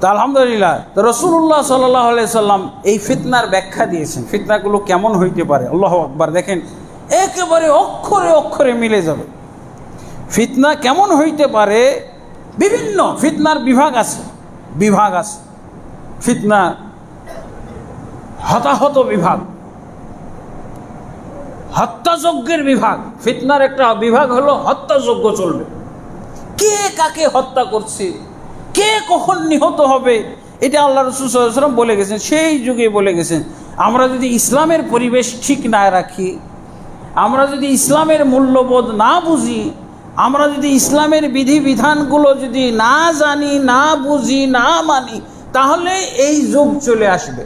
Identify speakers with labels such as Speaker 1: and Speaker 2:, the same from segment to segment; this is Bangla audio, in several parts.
Speaker 1: তো আলহামদুলিল্লাহ, তো রাসূলুল্লাহ সাল্লাল্লাহু আলাইহি সাল্লাম এই ফিতনার ব্যাখ্যা দিয়েছেন, ফিতনাগুলো কেমন হইতে পারে। আল্লাহু আকবার, দেখেন একেবারে অক্ষরে অক্ষরে মিলে যাবে। ফিতনা কেমন হইতে পারে, বিভিন্ন ফিতনার বিভাগ আছে, ফিতনা হতাহত বিভাগ, হত্যাযজ্ঞের বিভাগ। ফিতনার একটা বিভাগ হলো হত্যাযজ্ঞ চলবে, কে কাকে হত্যা করছে, কে কখন নিহত হবে, এটা আল্লাহ রাসূল সাল্লাল্লাহু আলাইহি ওয়াসাল্লাম বলে গেছেন, সেই যুগে বলে গেছেন। আমরা যদি ইসলামের পরিবেশ ঠিক না রাখি, আমরা যদি ইসলামের মূল্যবোধ না বুঝি, আমরা যদি ইসলামের বিধিবিধানগুলো যদি না জানি, না বুঝি, না মানি, তাহলে এই যুগ চলে আসবে।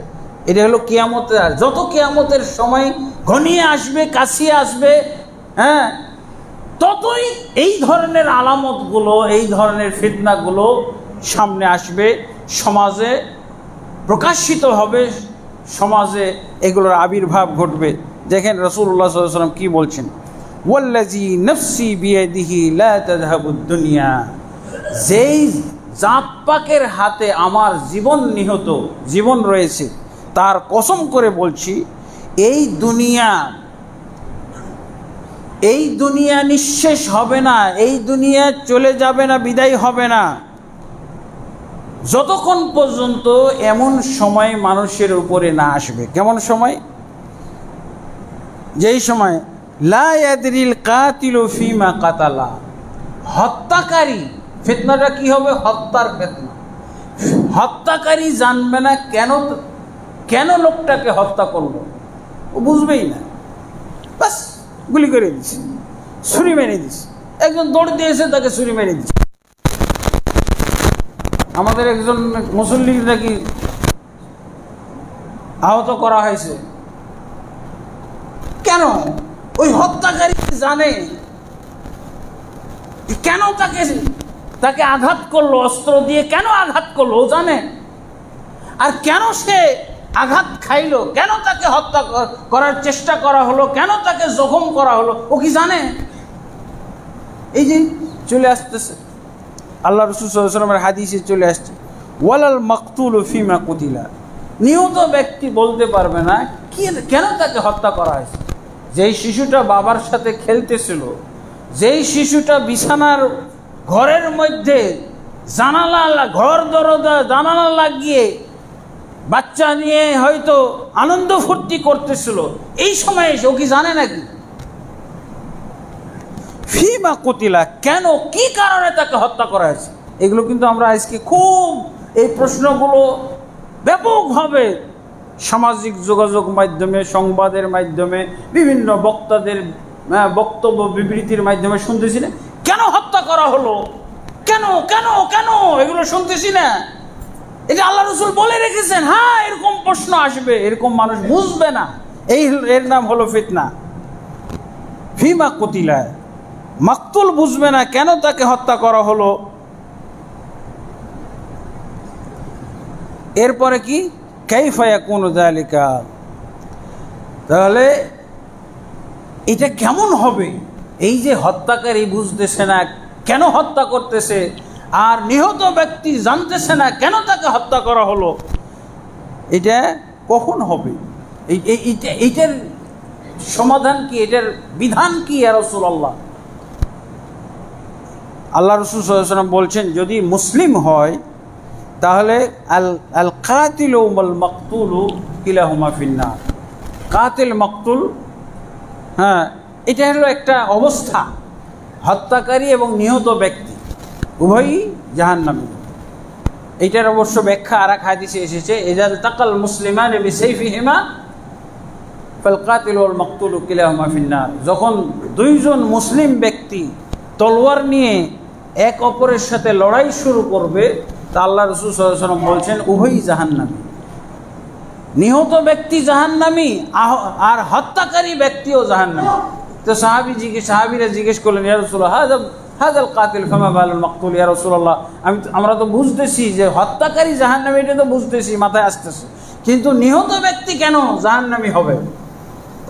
Speaker 1: এটা হলো কিয়ামতের, আর যত কিয়ামতের সময় ঘনিয়ে আসবে, কাছিয়ে আসবে, হ্যাঁ, ততই এই ধরনের আলামতগুলো, এই ধরনের ফিতনাগুলো সামনে আসবে, সমাজে প্রকাশিত হবে, সমাজে এগুলোর আবির্ভাব ঘটবে। দেখেন রাসূলুল্লাহ সাল্লাল্লাহু আলাইহি ওয়াসাল্লাম কি বলছেন, ওয়াল্লাযী নাফসি বিয়াদিহি লা তাযহাবুদ দুনিয়া, যেই জাত পাকের হাতে আমার জীবন নিহত, জীবন রয়েছে, তার কসম করে বলছি, এই দুনিয়া নিঃশেষ হবে না, এই দুনিয়া চলে যাবে না, বিদায় হবে না, যতক্ষণ পর্যন্ত এমন সময় মানুষের উপরে না আসবে। কেমন সময়? যেই সময় লা ইয়াদরিল কাতিলু ফিমা কাতালা, হত্যাকারী, ফিতনাটা কি হবে? হত্যার ফিতনা। হত্যাকারী জানবে না কেন লোকটাকে হত্যা করলো, ও বুঝবেই না, বাস গুলি করে দিচ্ছে, ছুরি মেরে দিচ্ছে, একজন দৌড় দিয়েছে, তাকে ছুরি মেরে দিচ্ছে। আমাদের একজন মুসল্লি নাকি আহত করা হয়েছে, কেন? ওই হত্যাকারী জানে কেন তাকে আঘাত করলো, অস্ত্র দিয়ে কেন আঘাত করলো, ও জানে। আর কেন সে আঘাত খাইলো, কেন তাকে হত্যা করার চেষ্টা করা হলো, কেন তাকে জখম করা হলো, ও কি জানে? এই যে চলে আসতেছে আল্লাহ রাসূল সাল্লাল্লাহু আলাইহি ওয়াসাল্লামের হাদিসে চলে আসছে, ওয়ালাল মাকতুলু ফিমা কুতিলা, নিহত ব্যক্তি বলতে পারবে না কেন তাকে হত্যা করা হয়েছে। যেই শিশুটা বাবার সাথে খেলতেছিল, যেই শিশুটা বিছানার ঘরের মধ্যে ঘর দরজা জানালা লাগিয়ে বাচ্চা নিয়ে হয়তো আনন্দ ফুর্তি করতেছিল, এই সময় এসে ও কি জানে নাকি ফিমা কুতিলা, কেন, কি কারণে তাকে হত্যা করা হয়েছে? এগুলো কিন্তু আমরা আজকে খুব, এই প্রশ্নগুলো ব্যাপকভাবে সামাজিক যোগাযোগ মাধ্যমে, সংবাদের মাধ্যমে, বিভিন্ন বক্তাদের বক্তব্য বিবৃতির মাধ্যমে শুনতেছি না, কেন হত্যা করা হলো, কেন কেন কেন, এগুলো শুনতেছি না। এটা আল্লাহ রাসূল বলে রেখেছেন। হ্যাঁ, এরকম প্রশ্ন আসবে, এরকম মানুষ বুঝবে না, এর নাম হলো ফিতনা। ফিমা কুতিলা, মাকতুল বুঝবে না কেন তাকে হত্যা করা হলো। এরপরে কি, কাইফা ইয়াকুনু যালিকা, তাহলে এটা কেমন হবে? এই যে হত্যাকারী বুঝতেছে না কেন হত্যা করতেছে, আর নিহত ব্যক্তি জানতেছে না কেন তাকে হত্যা করা হলো, এটা কখন হবে? এইটার সমাধান কি, এটার বিধান কি? ইয়া রাসূলুল্লাহ, আল্লাহ রাসূল সাল্লাল্লাহু আলাইহি ওয়াসাল্লাম বলছেন, যদি মুসলিম হয় তাহলে আল কাতিলু ওয়াল মাকতুলু কিলাহুমা ফিন্নার, কাতিল মাকতুল, হ্যাঁ, এটা হলো একটা অবস্থা, হত্যাকারী এবং নিহত ব্যক্তি উভয়ই জাহান্নামী। এইটার অবশ্য ব্যাখ্যা আর এক হাদিসে এসেছে, ইজাল তাকাল মুসলিমান বিসাইফিহিমা ফাল কাতিল ওয়াল মাকতুলু কিলাহুমা ফিন্নার, যখন দুইজন মুসলিম ব্যক্তি তলোয়ার নিয়ে এক অপরের সাথে লড়াই শুরু করবে, তা আল্লাহ রাসূল সাল্লাল্লাহু আলাইহি ওয়াসাল্লাম বলছেন উভয়ই জাহান্নামী। নিহত ব্যক্তি জাহান্নামী আর হত্যাকারী ব্যক্তিও জাহান্নামী। তো সাহাবীরা জিজ্ঞেস করলেন, ইয়া রাসূলুল্লাহ, হাযাল কাতিল ফামা বালুল মাকতুল, ইয়া রাসূলুল্লাহ, আমরা তো বুঝতেছি যে হত্যাকারী জাহান্নামী, এটা তো বুঝতেছি, মাথায় আসতেছে, কিন্তু নিহত ব্যক্তি কেন জাহান্নামী হবে?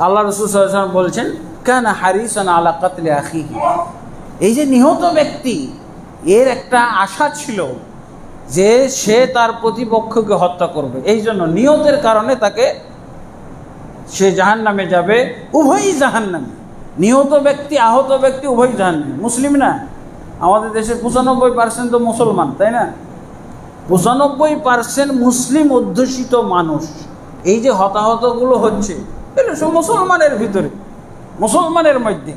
Speaker 1: আল্লাহ রাসূল সাল্লাল্লাহু আলাইহি ওয়াসাল্লাম বলছেন, কানা হারিসান আলা কাতলি আখিহি, এই যে নিহত ব্যক্তি, এর একটা আশা ছিল যে সে তার প্রতিপক্ষকে হত্যা করবে, এই জন্য নিয়তের কারণে তাকে সে জাহান্নামে যাবে, উভয়ই জাহান্নামে। নিহত ব্যক্তি আহত ব্যক্তি উভয় জাহান্নামে। মুসলিম না, আমাদের দেশের 95% তো মুসলমান, তাই না? 95% মুসলিম অধ্যুষিত মানুষ। এই যে হতাহতগুলো হচ্ছে, এটা সব মুসলমানের ভিতরে, মুসলমানের মধ্যে।